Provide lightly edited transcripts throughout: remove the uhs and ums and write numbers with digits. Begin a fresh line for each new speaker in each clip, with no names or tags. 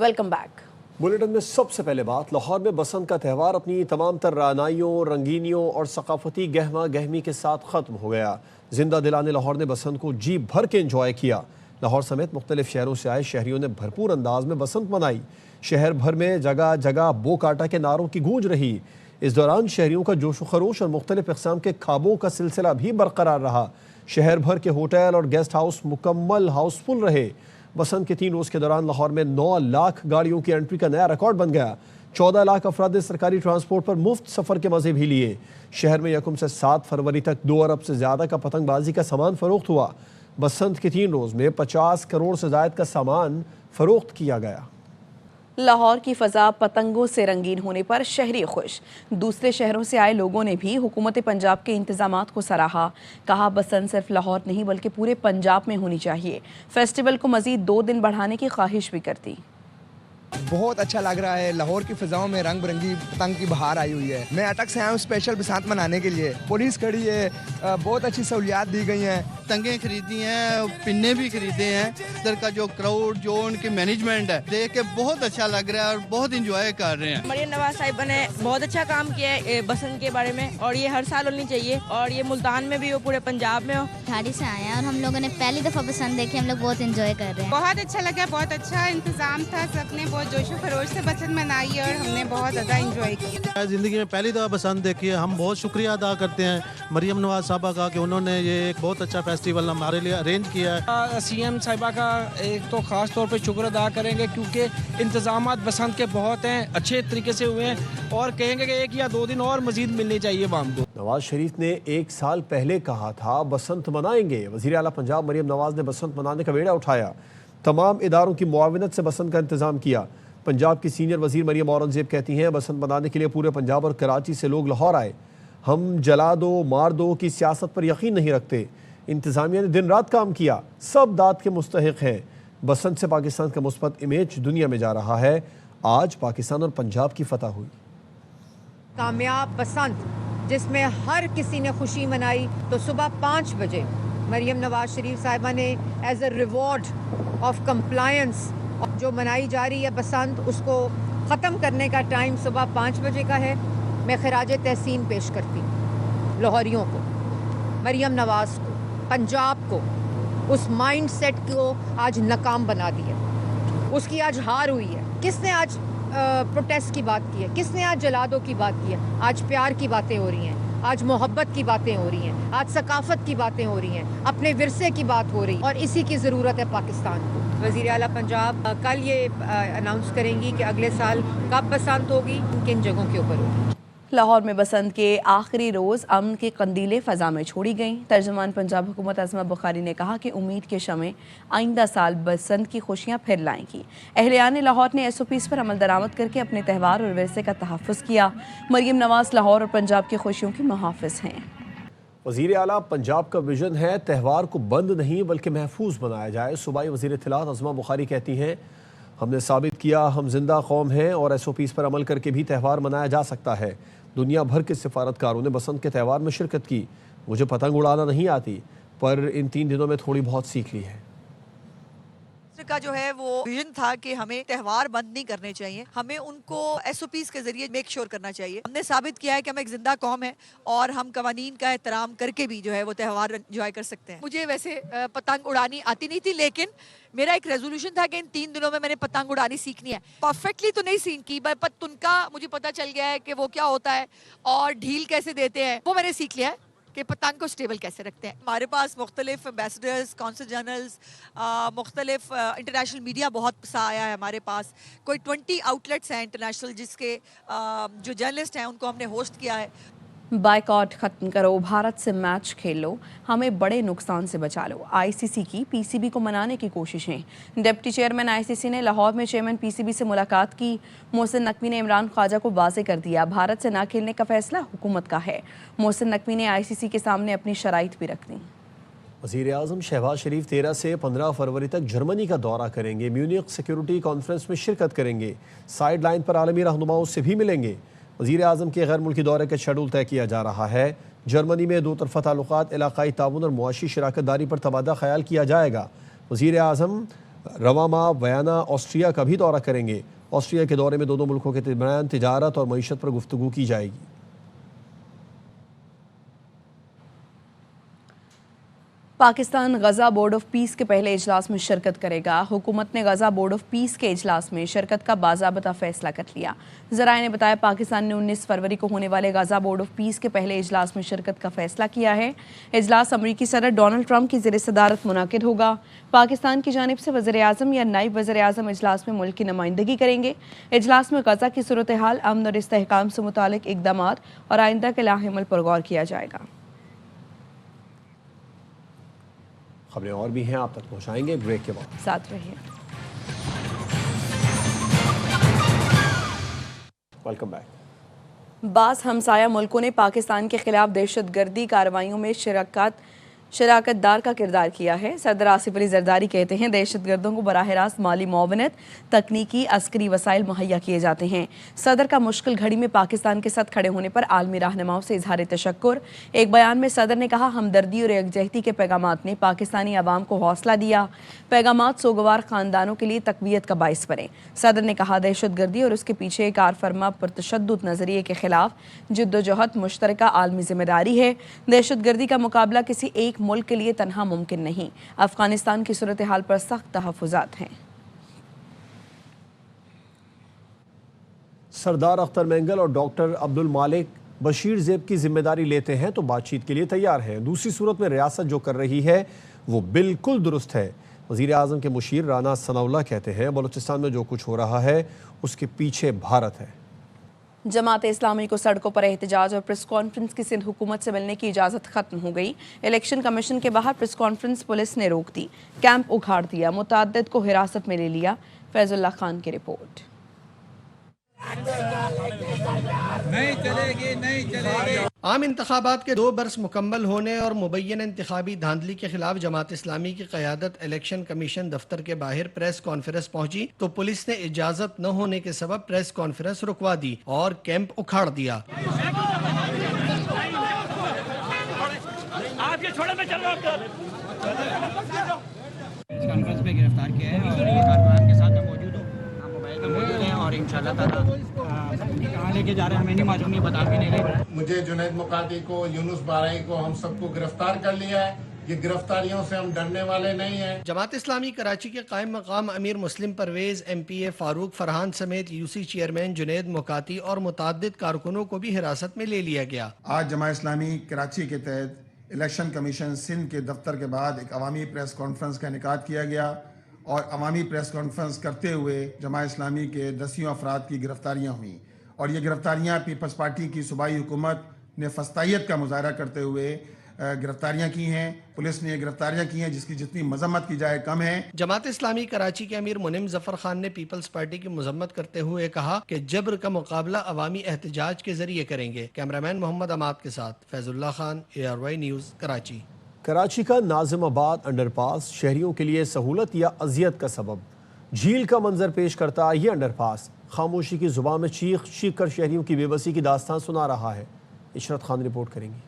Welcome back.
Bulletin में सबसे पहले बात, लाहौर में बसंत का त्यौहार अपनी तमाम तर रानाइयों, रंगीनियों और सकाफती गहमा गहमी के साथ ख़त्म हो गया। जिंदा दिलाने लाहौर ने बसंत को जी भर के इंजॉय किया। लाहौर समेत मुख्तलिफ शहरों से आए शहरियों ने भरपूर अंदाज में बसंत मनाई। शहर भर में जगह जगह बो काटा के नारों की गूंज रही। इस दौरान शहरियों का जोश व खरोश और मुख्तलिफ इक़साम के खाबों का सिलसिला भी बरकरार रहा। शहर भर के होटल और गेस्ट हाउस मुकम्मल हाउसफुल रहे। बसंत के 3 रोज के दौरान लाहौर में 9 लाख गाड़ियों की एंट्री का नया रिकॉर्ड बन गया। 14 लाख अफराद ने सरकारी ट्रांसपोर्ट पर मुफ्त सफर के मजे भी लिए। शहर में यकम से 7 फरवरी तक 2 अरब से ज्यादा का पतंगबाजी का सामान फरोख्त हुआ। बसंत के 3 रोज में 50 करोड़ से ज्यादा का सामान फरोख्त किया गया।
लाहौर की फ़ज़ा पतंगों से रंगीन होने पर शहरी खुश। दूसरे शहरों से आए लोगों ने भी हुकूमत पंजाब के इंतज़ामात को सराहा। कहा बसंत सिर्फ लाहौर नहीं बल्कि पूरे पंजाब में होनी चाहिए। फेस्टिवल को मज़ीद 2 दिन बढ़ाने की ख्वाहिश भी करती।
बहुत अच्छा लग रहा है। लाहौर की फिजाओं में रंग बिरंगी पतंग की बहार आई हुई है। मैं अटक से आया हूँ स्पेशल बसंत मनाने के लिए। पुलिस खड़ी है, बहुत अच्छी सहूलियात दी गई हैं।
पतंगें खरीदी हैं, पिन्ने भी खरीदे हैं। इधर का जो क्राउड, जो उनकी मैनेजमेंट है, देख के बहुत अच्छा लग रहा है और बहुत इंजॉय कर रहे हैं।
मरियम नवाज साहिबा ने बहुत अच्छा काम किया है बसंत के बारे में, और ये हर साल होनी चाहिए, और ये मुल्तान में भी हो, पूरे पंजाब में हो।
ठाड़ी से आए हैं और हम लोगों ने पहली दफ़ा बसंत देखी। हम लोग बहुत इंजॉय कर रहे हैं।
बहुत अच्छा लगा, बहुत अच्छा इंतजाम था। सबने बहुत जोशो खरोश से बसंत मनाई और हमने बहुत ज़्यादा इंजॉय किया।
ज़िंदगी में पहली दफ़ा बसंत देखी है। हम बहुत शुक्रिया अदा करते हैं मरियम नवाज साहबा का कि उन्होंने ये एक बहुत अच्छा फेस्टिवल हमारे लिए अरेंज किया है।
सीएम साहिबा का एक तो ख़ास तौर पे शुक्र अदा करेंगे क्योंकि इंतजामात बसंत के बहुत हैं, अच्छे तरीके से हुए हैं, और कहेंगे कि 1 या 2 दिन और मजीद मिलनी चाहिए वाम को।
नवाज शरीफ ने 1 साल पहले कहा था बसंत मनाएंगे। वज़ीर आला पंजाब मरियम नवाज ने बसंत मनाने का बेड़ा उठाया। तमाम इदारों की मुआवनत से बसंत का इंतज़ाम किया। पंजाब की सीनियर वज़ीर मरियम औरंगज़ेब कहती हैं बसंत मनाने के लिए पूरे पंजाब और कराची से लोग लाहौर आए। हम जला दो मार दो की सियासत पर यकीन नहीं रखते। इंतज़ामिया ने दिन रात काम किया, सब दाद के मुस्तहिक हैं। बसंत से पाकिस्तान का मुस्बत इमेज दुनिया में जा रहा है। आज पाकिस्तान और पंजाब की फतह हुई।
कामयाब बसंत जिसमें हर किसी ने खुशी मनाई, तो सुबह 5 बजे मरियम नवाज शरीफ साहिबा ने as a reward of compliance जो मनाई जा रही है बसंत, उसको ख़त्म करने का टाइम सुबह 5 बजे का है। मैं खराज तहसीन पेश करती हूँ लाहौरियों को, मरियम नवाज को, पंजाब को। उस माइंड सेट को आज नाकाम बना दिया, उसकी आज हार हुई है। किसने आज प्रोटेस्ट की बात की है? किसने आज जलादों की बात की है? आज प्यार की बातें हो रही हैं, आज मोहब्बत की बातें हो रही हैं, आज सकाफत की बातें हो रही हैं, अपने विरसे की बात हो रही है, और इसी की ज़रूरत है पाकिस्तान को। वज़ीर आला पंजाब कल ये अनाउंस करेंगी कि अगले साल कब बसंत होगी, किन जगहों के ऊपर होगी।
लाहौर में बसंत के आखिरी रोज़ अमन के कंदीलें फ़ज़ा में छोड़ी गईं। तर्जुमान पंजाब हुकूमत अज़मा बुखारी ने कहा कि उम्मीद के शमें आइंदा साल बसंत की खुशियाँ फिर लाएंगी। अहलियान लाहौर ने SOPs पर अमल दरामद करके अपने त्यौहार और विरसे का तहफ़्फ़ुज़ किया। मरियम नवाज लाहौर और पंजाब की खुशियों की मुहाफ़िज़ हैं।
वज़ीर आला पंजाब का विजन है त्यौहार को बंद नहीं बल्कि महफूज बनाया जाए। सूबाई वज़ीर इत्तलात अज़मा बुखारी कहती हैं हमने साबित किया हम जिंदा कौम हैं और SOPs पर अमल करके भी त्यौहार मनाया जा सकता है। दुनिया भर के सिफारतकारों ने बसंत के त्यौहार में शिरकत की। मुझे पतंग उड़ाना नहीं आती, पर इन 3 दिनों में थोड़ी बहुत सीख ली है।
का जो है वो विजन था कि हमें त्यौहार बंद नहीं करने चाहिए, हमें उनको SOPs के जरिए मेक श्योर करना चाहिए। हमने साबित किया है कि हम एक जिंदा कौम है और हम कवानीन का एहतराम करके भी जो है वो त्यौहार एंजॉय कर सकते हैं। मुझे वैसे पतंग उड़ानी आती नहीं थी, लेकिन मेरा एक रेजोल्यूशन था कि इन 3 दिनों में मैंने पतंग उड़ानी सीखनी है। परफेक्टली तो नहीं सीख की, पर तुनका मुझे पता चल गया है कि वो क्या होता है और ढील कैसे देते हैं, वो मैंने सीख लिया है कि पतंग को स्टेबल कैसे रखते हैं। हमारे पास मुख्तलिफ एम्बेसडर्स, कौंसल जनरल्स, मुख्तलिफ इंटरनेशनल मीडिया बहुत सा आया है हमारे पास। कोई 20 आउटलेट्स हैं इंटरनेशनल जिसके जो जर्नलिस्ट हैं उनको हमने होस्ट किया है।
बाइकॉट खत्म करो, भारत से मैच खेल लो, हमें बड़े नुकसान से बचा लो। ICC की PCB को मनाने की कोशिशें। डिप्टी चेयरमैन ICC ने लाहौर में चेयरमैन PCB से मुलाकात की। मोहसिन नकवी ने इमरान ख्वाजा को वाज़ेह कर दिया भारत से ना खेलने का फैसला हुकूमत का है। मोहसिन नकवी ने ICC के सामने अपनी शराइत भी रख दी।
वज़ीर आज़म शहबाज शरीफ 13 से 15 फरवरी तक जर्मनी का दौरा करेंगे। म्यूनिख सिक्योरिटी कॉन्फ्रेंस में शिरकत करेंगे। साइड लाइन पर आलमी रहनुमाओं से भी मिलेंगे। वज़ीर आज़म के गैर मुल्की दौरे का शेड्यूल तय किया जा रहा है। जर्मनी में 2 तरफ़ा ताल्लुकात, इलाक़ाई ताउन और मुआशी शराकत दारी पर तबादला ख्याल किया जाएगा। वज़ीर आज़म रवा माह वियना ऑस्ट्रिया का भी दौरा करेंगे। ऑस्ट्रिया के दौरे में दोनों मुल्कों के दरमियान तिजारत और मईशत पर गुफ्तगू की जाएगी।
पाकिस्तान गजा बोर्ड ऑफ पीस के पहले इजलास में शिरकत करेगा। हुकूमत ने गजा बोर्ड ऑफ पीस के इजलास में शिरकत का बाज़ाबता फैसला कर लिया। ज़राए ने बताया पाकिस्तान ने 19 फरवरी को होने वाले गजा बोर्ड ऑफ पीस के पहले इजलास में शिरकत का फैसला किया है। इजलास अमरीकी सदर डोनाल्ड ट्रंप की ज़ेर सदारत मुनाकिद होगा। पाकिस्तान की जानिब से वज़ीर आज़म या नायब वज़ीर आज़म इजलास में मुल्क की नुमाइंदगी करेंगे। इजलास में गजा की सूरत हाल, अमन और इस्तेहकाम से मुतालिक इक़दाम और आइंदा के लाहेमल पर गौर किया जाएगा।
खबरें और भी हैं, आप तक पहुंचाएंगे ब्रेक के बाद।
साथ रहिए।
Welcome back.
बास हमसाया मुल्कों ने पाकिस्तान के खिलाफ दहशतगर्दी कार्रवाइयों में शराकतदार का किरदार किया है। सदर आसिफ अली जरदारी कहते हैं दहशतगर्दों को बराह रास्त माली मुआवनत, तकनीकी अस्करी वसाइल मुहैया किए जाते हैं। सदर का मुश्किल घड़ी में पाकिस्तान के साथ खड़े होने पर आलमी रहनुमाओं से इजहार तशक्कुर। एक बयान में सदर ने कहा हमदर्दी और यकजहती के पैगामात ने पाकिस्तानी अवाम को हौसला दिया। पैगामात सोगवार ख़ानदानों के लिए तकवीयत का बाइस बने। सदर ने कहा दहशतगर्दी और उसके पीछे कार फरमा पुरतशद्दुद नज़रिए के खिलाफ जिद्दोजहद मुश्तरका आलमी जिम्मेदारी है। दहशतगर्दी का मुकाबला किसी एक मुल्क के लिए तनहा मुमकिन नहीं। अफगानिस्तान की सूरत हाल पर सख्त तहफ़्फ़ुज़ात हैं।
सरदार अख्तर मेंगल और डॉक्टर अब्दुल मालिक बशीर ज़ेब की जिम्मेदारी लेते हैं तो बातचीत के लिए तैयार हैं। दूसरी सूरत में रियासत जो कर रही है वो बिल्कुल दुरुस्त है। वज़ीर आज़म के मुशीर राना सनाउल्लाह कहते हैं बलूचिस्तान में जो कुछ हो रहा है उसके पीछे भारत है।
जमात इस्लामी को सड़कों पर एहतजाज और प्रेस कॉन्फ्रेंस की सिंध हुकूमत से मिलने की इजाज़त ख़त्म हो गई। इलेक्शन कमीशन के बाहर प्रेस कॉन्फ्रेंस पुलिस ने रोक दी, कैंप उखाड़ दिया, मुतअद्दिद को हिरासत में ले लिया। फैजुल्लाह खान की रिपोर्ट।
नहीं चलेगी। आम इंतखाबात के 2 बरस मुकम्मल होने और मुबैयन इंतखाबी धांधली के खिलाफ जमात इस्लामी की क़यादत इलेक्शन कमीशन दफ्तर के बाहर प्रेस कॉन्फ्रेंस पहुंची तो पुलिस ने इजाजत न होने के सबब प्रेस कॉन्फ्रेंस रुकवा दी और कैंप उखाड़ दिया।
कॉन्फ्रेंस में गिरफ्तार किया है और ये कारकुनान के साथ मैं मौजूद हूँ, हम मोबाइल में मौजूद हैं और इंशाल्लाह ताला कहाँ लेके जा रहे हैं हमें नहीं मालूम, नहीं बता भी नहीं रहे।
मुझे जुनैद मुकाती को, यूनुस बाराई को, हम सबको गिरफ्तार कर लिया है। ये गिरफ्तारियों से हम डरने वाले नहीं हैं।
जमात इस्लामी कराची के कायम मकाम अमीर मुस्लिम परवेज, MPA फारूक फरहान समेत UC चेयरमैन जुनैद मुकाती और मुताद्दिद कारकुनों को भी हिरासत में ले लिया गया।
आज जमात इस्लामी कराची के तहत इलेक्शन कमीशन सिंध के दफ्तर के बाद एक अवामी प्रेस कॉन्फ्रेंस का इनेकाद किया गया और अवामी प्रेस कॉन्फ्रेंस करते हुए जमात इस्लामी के 10 अफराद की गिरफ्तारियाँ हुई और ये गिरफ्तारियाँ पीपल्स पार्टी की सूबाई हुकूमत ने फस्तायत का मुजाहरा करते हुए गिरफ्तारियां की हैं। पुलिस ने गिरफ्तारियां की हैं जिसकी जितनी मजम्मत की जाए कम है।
जमात इस्लामी कराची के अमीर मुनिम जफर खान ने पीपल्स पार्टी की मजम्मत करते हुए कहा कि जबर का मुकाबला अवामी एहतजाज के जरिए करेंगे। कैमरामैन मोहम्मद अमाद के साथ फैजुल्लाह खान, ARY न्यूज़ कराची।
कराची का नाज़िमाबाद अंडरपास शहरियों के लिए सहूलत या अजियत का सबब। झील का मंजर पेश करता ये अंडरपास खामोशी की जुबान में चीख चीख कर शहरियों की बेबसी की दास्तान सुना रहा है। इशरत खान रिपोर्ट करेंगी।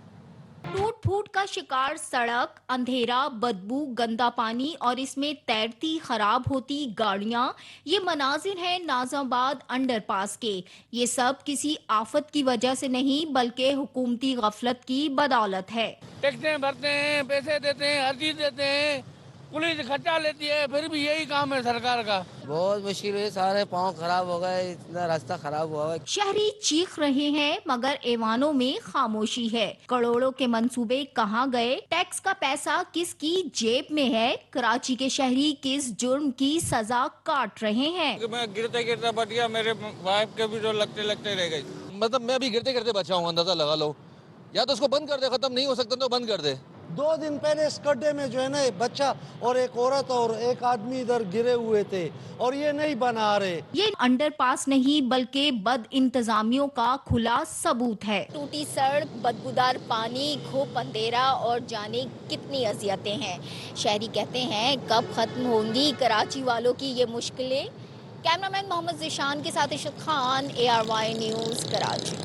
टूट फूट का शिकार सड़क, अंधेरा, बदबू, गंदा पानी और इसमें तैरती खराब होती गाड़ियां, ये मनाजिर हैं नाज़िमाबाद अंडरपास के। ये सब किसी आफत की वजह से नहीं बल्कि हुकूमती गफलत की बदौलत है।
टैक्सें भरते हैं, पैसे देते हैं, हर चीज देते हैं, पुलिस खर्चा लेती है, फिर भी यही काम है सरकार का। बहुत मुश्किल है, सारे पाँव खराब हो गए, इतना रास्ता खराब हुआ है। शहरी
चीख रहे हैं मगर ऐवानों में खामोशी है। करोड़ों के मंसूबे कहाँ गए? टैक्स का पैसा किसकी जेब में है? कराची के शहरी किस जुर्म की सजा काट रहे हैं?
मैं गिरते गिरते बच गया, मेरे वाइफ के भी तो लगते लगते रह गई। मतलब मैं भी गिरते गिरते बचा हूँ, अंदाजा लगा लो। या तो उसको बंद कर दे, खत्म नहीं हो सकता तो बंद कर दे।
2 दिन पहले इस गड्ढे में जो है ना बच्चा और एक औरत और एक आदमी इधर गिरे हुए थे और ये नहीं बना रहे।
ये अंडरपास नहीं बल्कि बद इंतजामियों का खुला सबूत है। टूटी सड़क, बदबूदार पानी, घुप अंधेरा और जाने कितनी अजियतें हैं। शहरी कहते हैं कब खत्म होंगी कराची वालों की ये मुश्किलें। कैमरामैन मोहम्मद जिशान के साथ इशरत खान, ARY न्यूज़ कराची।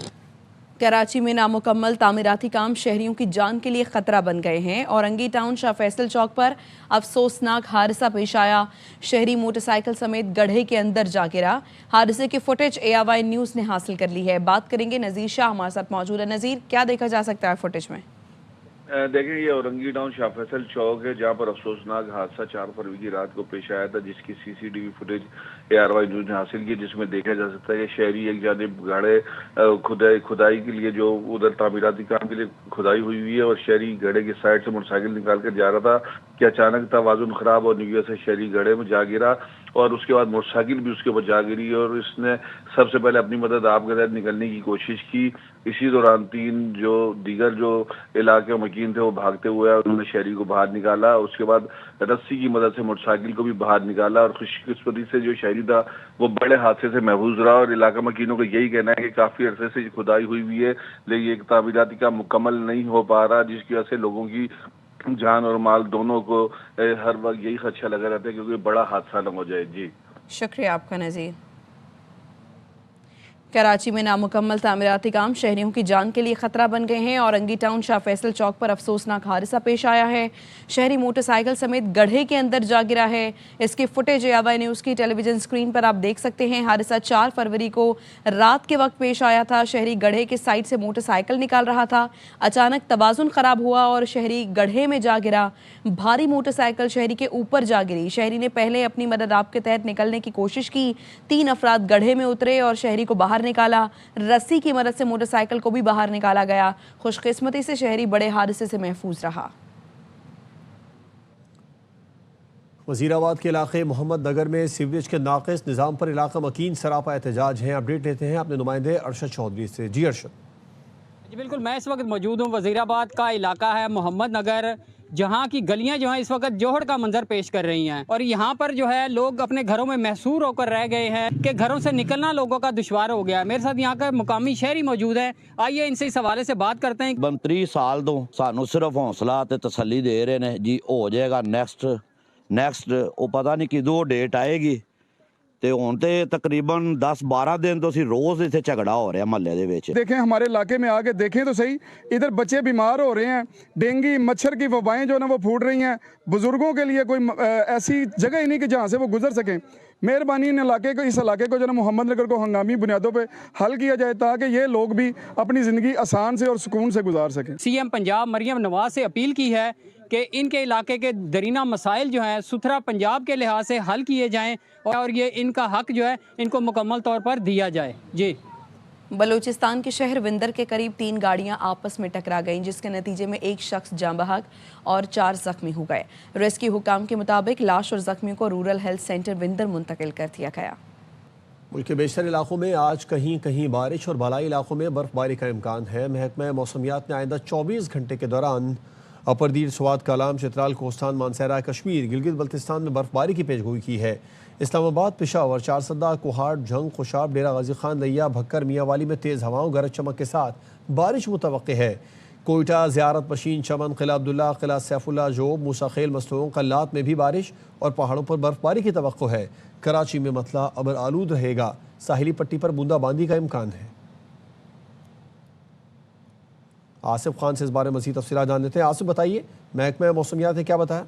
कराची में नामुकम्मल तामीराती काम शहरियों की जान के लिए खतरा बन गए हैं। औरंगी टाउन शाह फैसल चौक पर अफसोसनाक हादसा पेश आया। शहरी मोटरसाइकिल समेत गड्ढे के अंदर जा गिरा। हादसे की फुटेज ARY न्यूज़ ने हासिल कर ली है। बात करेंगे नज़ीर शाह हमारे साथ मौजूद है। नज़ीर, क्या देखा जा सकता है फुटेज में?
देखें, ये औरंगी टाउन शाह फैसल चौक है जहां पर अफसोसनाक हादसा 4 फरवरी की रात को पेश आया था, जिसकी CCTV फुटेज ARY न्यूज ने हासिल की, जिसमें देखा जा सकता है कि शहरी एक जानिब गाड़े खुदाई के लिए जो उधर तामीराती काम के लिए खुदाई हुई है और शहरी गड्ढे की साइड से मोटरसाइकिल निकाल कर जा रहा था कि अचानक तवाजुन खराब और न्यूज़ से शहरी गड्ढे में जा गिरा और उसके बाद मोटरसाइकिल भी उसके ऊपर जा गिरी और इसने सबसे पहले अपनी मदद आपके तहत निकलने की कोशिश की। इसी दौरान 3 जो दीगर जो इलाके मकीन थे वो भागते हुए उन्होंने शहरी को बाहर निकाला। उसके बाद रस्सी की मदद से मोटरसाइकिल को भी बाहर निकाला और खुशकिस्मती से जो शहरी था वो बड़े हादसे से महफूज रहा। और इलाका मकीनों का यही कहना है कि काफी अरसे से खुदाई हुई है, लेकिन एक तामीराती का मुकम्मल नहीं हो पा रहा, जिसकी वजह से लोगों की जान और माल दोनों को हर वक्त यही खदशा लगा रहता है क्योंकि बड़ा हादसा न हो जाए। जी
शुक्रिया आपका नज़ीर। कराची में नामुकम्मल तामीराती काम शहरियों की जान के लिए खतरा बन गए हैं। औरंगी टाउन शाह फैसल चौक पर अफसोसनाक हादसा पेश आया है। शहरी मोटरसाइकिल समेत गड्ढे के अंदर जा गिरा है। इसकी फुटेज ARY न्यूज़ की टेलीविजन स्क्रीन पर आप देख सकते हैं। हादसा 4 फरवरी को रात के वक्त पेश आया था। शहरी गड्ढे के साइड से मोटरसाइकिल निकाल रहा था। अचानक तवाजुन खराब हुआ और शहरी गड्ढे में जा गिरा। भारी मोटरसाइकिल शहरी के ऊपर जा गिरी। शहरी ने पहले अपनी मदद आपके तहत निकलने की कोशिश की। 3 अफराद गड्ढे में उतरे और शहरी को बाहर निकाला। रस्सी की मदद से मोटरसाइकिल को भी बाहर निकाला गया। खुशकिस्मती से शहरी बड़े हादसे से महफूज रहा।
वजीराबाद के इलाके मोहम्मद नगर में सीवरेज के नाकिस निज़ाम पर इलाका मकीन सरापा एहतजाज है। अपडेट लेते हैं अपने नुमाइंदे अरशद चौधरी से। जी अरशद।
जी बिल्कुल, मैं इस वक्त मौजूद हूँ वजीराबाद का इलाका है मोहम्मद नगर, जहाँ की गलियाँ जो हैं इस वक्त जोहड़ का मंजर पेश कर रही हैं और यहाँ पर जो है लोग अपने घरों में महसूर होकर रह गए हैं कि घरों से निकलना लोगों का दुश्वार हो गया है। मेरे साथ यहाँ का मुकामी शहरी मौजूद है, आइए इनसे इस हवाले से बात करते हैं।
32 साल तो सानू सिर्फ हौसला ते तसल्ली दे रहे हैं जी, हो जाएगा नेक्स्ट वो पता नहीं किदों डेट आएगी ਤੇ ਹੁਣ ਤੇ तकरीबन 10-12 दिन तो रोज इतने झगड़ा हो रहा है महल्ले दे विच।
देखें हमारे इलाके में आके देखें तो सही, इधर बच्चे बीमार हो रहे हैं, डेंगू मच्छर की वबाएं जो है ना वो फूट रही हैं। बुजुर्गों के लिए कोई ऐसी जगह ही नहीं कि जहाँ से वो गुजर सकें। मेहरबानी इस इलाके को जो है मोहम्मद नगर को हंगामी बुनियादों पे हल किया जाए ताकि ये लोग भी अपनी ज़िंदगी आसान से और सुकून से गुजार सकें।
CM पंजाब मरियम नवाज से अपील की है कि इनके इलाके के दरीना मसाइल जो हैं सुथरा पंजाब के लिहाज से हल किए जाएं और ये इनका हक जो है इनको मुकम्मल तौर पर दिया जाए। जी।
बलूचिस्तान के शहर विंदर के करीब 3 गाड़ियां आपस में टकरा गईं, जिसके नतीजे में 1 शख्स जाँ बहक और 4 जख्मी हो गए। रेस्क्यू हुकाम के मुताबिक लाश और जख्मियों को रूरल हेल्थ सेंटर विंदर मुंतकिल कर दिया गया।
मुल्क के बेशतर इलाकों में आज कहीं कहीं बारिश और बालाई इलाकों में बर्फबारी का इम्कान है। महकमा मौसमियात ने आइंदा 24 घंटे के दौरान अपर दीर स्वात कालाम चित्राल कोस्तान मानसहरा कश्मीर गिलगित बल्तिस्तान में बर्फबारी की पेशगोई की है। इस्लामाबाद पेशावर चारसदा कोहाट झंग खुशाब डेरा गाजी खान लिया भक्कर मियांवाली में तेज़ हवाओं गरज चमक के साथ बारिश मुतवक्के है। कोयटा ज़ियारत मशीन चमन किला अब्दुल्ला किला सैफुल्ला जोब मूसा खेल मस्तूम कल्लात में भी बारिश और पहाड़ों पर बर्फबारी की तवक्को है। कराची में मतला अबर आलूद रहेगा। साहिली पट्टी पर बूंदाबांदी का इम्कान है। आसिफ खान से इस बारे में मज़ीद तफसीलात जान लेते हैं। आसिफ बताइए, महकमा मौसमियात ने क्या बताया?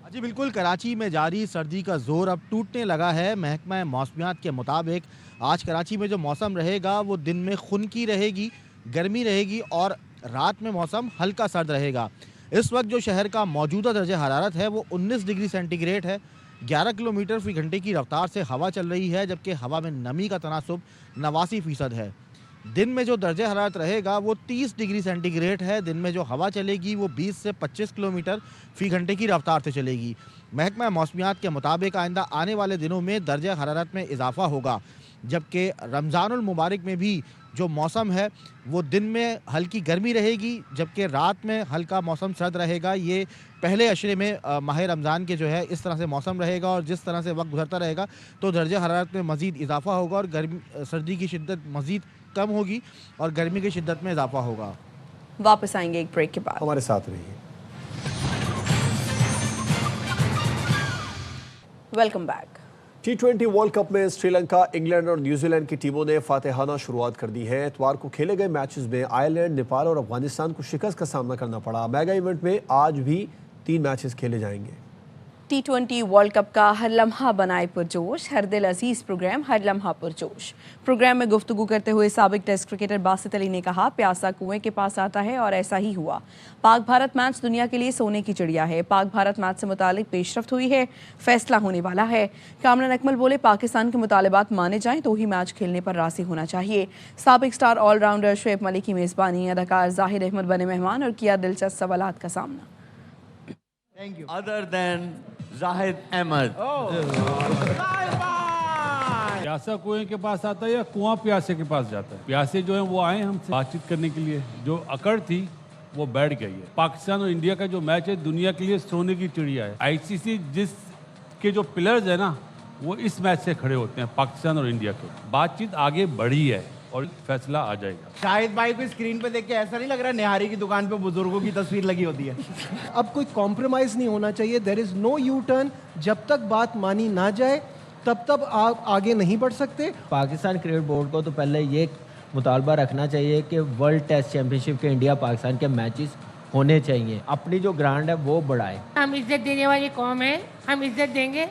जी बिल्कुल, कराची में जारी सर्दी का जोर अब टूटने लगा है। महकमा मौसमियात के मुताबिक आज कराची में जो मौसम रहेगा वो दिन में खुनकी रहेगी, गर्मी रहेगी और रात में मौसम हल्का सर्द रहेगा। इस वक्त जो शहर का मौजूदा दर्जा हरारत है वो 19 डिग्री सेंटीग्रेड है। 11 किलोमीटर फी घंटे की रफ्तार से हवा चल रही है, जबकि हवा में नमी का तनासुब 89% है। दिन में जो दर्जा हरारत रहेगा वो 30 डिग्री सेंटीग्रेड है। दिन में जो हवा चलेगी वो 20 से 25 किलोमीटर फी घंटे की रफ्तार से चलेगी। महकमा मौसमियात के मुताबिक आइंदा आने वाले दिनों में दर्जा हरारत में इजाफा होगा, जबकि रमज़ानुल मुबारक में भी जो मौसम है वो दिन में हल्की गर्मी रहेगी, जबकि रात में हल्का मौसम सर्द रहेगा। ये पहले अशरे में माह रमज़ान के जो है इस तरह से मौसम रहेगा और जिस तरह से वक्त गुजरता रहेगा तो दर्जा हरारत में मज़ीद इजाफा होगा और सर्दी की शिद्दत मज़ीद कम होगी और गर्मी की शिद्दत में इजाफा होगा।
वापस आएंगे एक ब्रेक के बाद,
हमारे साथ रहिए।
Welcome back.
T20 world cup में श्रीलंका, इंग्लैंड और न्यूजीलैंड की टीमों ने फातेहाना शुरुआत कर दी है। इतवार को खेले गए मैचेस में आयरलैंड, नेपाल और अफगानिस्तान को शिकस्त का सामना करना पड़ा। मेगा इवेंट में आज भी 3 मैचेस खेले जाएंगे।
T20 वर्ल्ड कप का हर लम्हा बनाए पुरजोश, हर दिल अजीज प्रोग्राम हर लम्हा पुरजोश। प्रोग्राम में गुफ्तगू करते हुए साबिक टेस्ट क्रिकेटर बासित अली ने कहा, प्यासा कुएं के पास आता है और ऐसा ही हुआ। पाक भारत मैच दुनिया के लिए सोने की चिड़िया है। पाक भारत मैच से मुतालिक पेशरफ्त हुई है, फैसला होने वाला है। कामरान अकमल बोले, पाकिस्तान के मुतालबात माने जाएं तो ही मैच खेलने पर राजी होना चाहिए। साबिक स्टार ऑलराउंडर शुएब मलिक की मेज़बानी, अदाकार जाहिर अहमद बने मेहमान और किया दिलचस्प सवालात का सामना।
Thank you. Other than Zahid Ahmed.
प्यासा कुएं के पास आता है या कुआं प्यासे के पास जाता है? प्यासे जो हैं वो आए हमसे बातचीत करने के लिए, जो अकड़ थी वो बैठ गई है। पाकिस्तान और इंडिया का जो मैच है दुनिया के लिए सोने की चिड़िया है। आईसीसी जिस के जो पिलर्स है ना वो इस मैच से खड़े होते हैं, पाकिस्तान और इंडिया के। बातचीत आगे बढ़ी है और फैसला आ जाएगा।
शाहिद भाई को स्क्रीन पे देख के ऐसा नहीं लग रहा निहारी की दुकान पे बुजुर्गों की तस्वीर लगी होती है।
अब कोई कॉम्प्रोमाइज़ नहीं होना चाहिए। There is no U turn. जब तक बात मानी ना जाए तब तक आप आगे नहीं बढ़ सकते।
पाकिस्तान क्रिकेट बोर्ड को तो पहले ये मुतालबा रखना चाहिए कि वर्ल्ड टेस्ट चैंपियनशिप के इंडिया पाकिस्तान के मैचेस होने चाहिए। अपनी जो ग्रांड है वो बढ़ाए।
हम इज्जत देने वाली कौम है, हम इज्जत देंगे,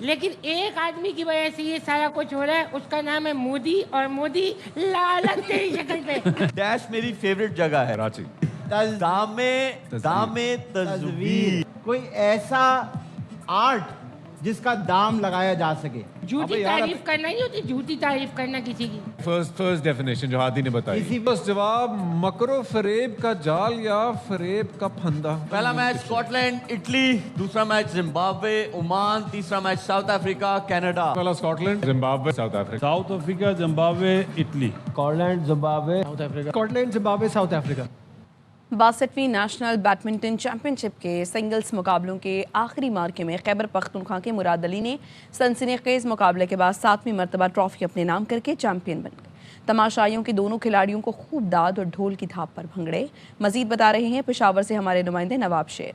लेकिन एक आदमी की वजह से ये सारा कुछ हो रहा है। उसका नाम है मोदी, और मोदी लालच तेरी शक्ल पे।
डैश मेरी फेवरेट जगह है रांची। दामे तस्वीर, कोई ऐसा आर्ट जिसका दाम लगाया जा सके।
झूठी तारीफ करना नहीं होती, झूठी तारीफ करना किसी की।
फर्स्ट डेफिनेशन जो हादी ने बताई। फर्स्ट जवाब मकरो फरेब का जाल या फरेब का फंदा।
पहला मैच स्कॉटलैंड इटली, दूसरा मैच जिम्बाब्वे ओमान, तीसरा मैच साउथ अफ्रीका कनाडा।
पहला Scotland, Zimbabwe, South Africa.
South Africa, Zimbabwe, Italy.
Scotland, Zimbabwe,
South Africa. Scotland, Zimbabwe, South Africa.
62वीं नेशनल बैडमिंटन चैंपियनशिप के सिंगल्स मुकाबलों के आखिरी मार्के में खैबर पख्तूनख्वा के मुराद अली ने सनसनीखेज मुकाबले के बाद 7वीं मरतबा ट्रॉफी अपने नाम करके चैंपियन बन गए। तमाशाइयों के दोनों खिलाड़ियों को खूब दाद और ढोल की थाप पर भंगड़े। मजीद बता रहे हैं पेशावर से हमारे नुमाइंदे नवाब शेर।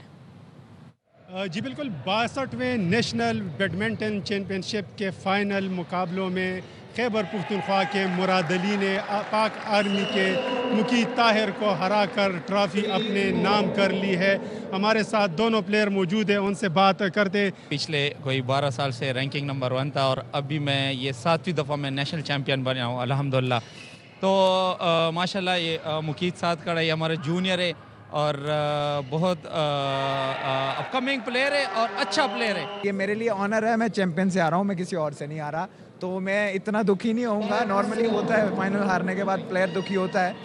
जी बिल्कुल, 62वें नेशनल बैडमिंटन चैंपियनशिप के फाइनल मुकाबलों में खैबर पख्तूनख्वा के मुराद अली ने पाक आर्मी के मुकी ताहिर को हराकर ट्रॉफी अपने नाम कर ली है। हमारे साथ दोनों प्लेयर मौजूद हैं, उनसे बात करते।
पिछले कोई 12 साल से रैंकिंग नंबर 1 था और अभी मैं ये 7वीं दफ़ा मैं नेशनल चैम्पियन बना हूँ अल्हम्दुलिल्लाह। तो माशाल्लाह ये मुकीत साथ खड़ा, ये हमारा जूनियर है और बहुत अपकमिंग प्लेयर है और अच्छा प्लेयर है।
ये मेरे लिए ऑनर है, मैं चैंपियन से आ रहा हूँ, मैं किसी और से नहीं आ रहा, तो मैं इतना दुखी नहीं होऊंगा। नॉर्मली होता है फाइनल हारने के बाद प्लेयर दुखी होता है,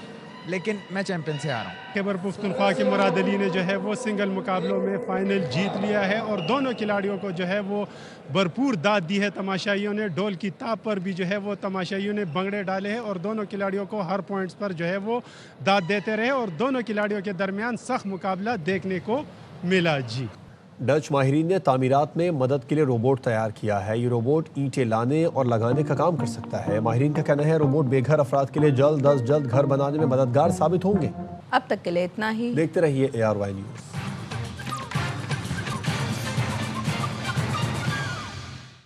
लेकिन मैं चैंपियन से आ रहा हूँ।
खैबर पख्तूनख्वा के मुराद अली ने जो है वो सिंगल मुकाबलों में फाइनल जीत लिया है और दोनों खिलाड़ियों को जो है वो भरपूर दाद दी है। तमाशाइयों ने ढोल की ताप पर भी जो है वो तमाशाइयों ने भंगड़े डाले हैं और दोनों खिलाड़ियों को हर पॉइंट्स पर जो है वो दाद देते रहे और दोनों खिलाड़ियों के दरमियान सख्त मुकाबला देखने को मिला। जी,
डच माहिरीन ने तामीरात में मदद के लिए रोबोट तैयार किया है। ये रोबोट ईंटें लाने और लगाने का काम कर सकता है। माहिरीन का कहना है रोबोट बेघर अफराद के लिए जल्द अज जल्द घर बनाने में मददगार साबित होंगे।
अब तक के लिए इतना ही।
देखते रहिए ARY न्यूज़।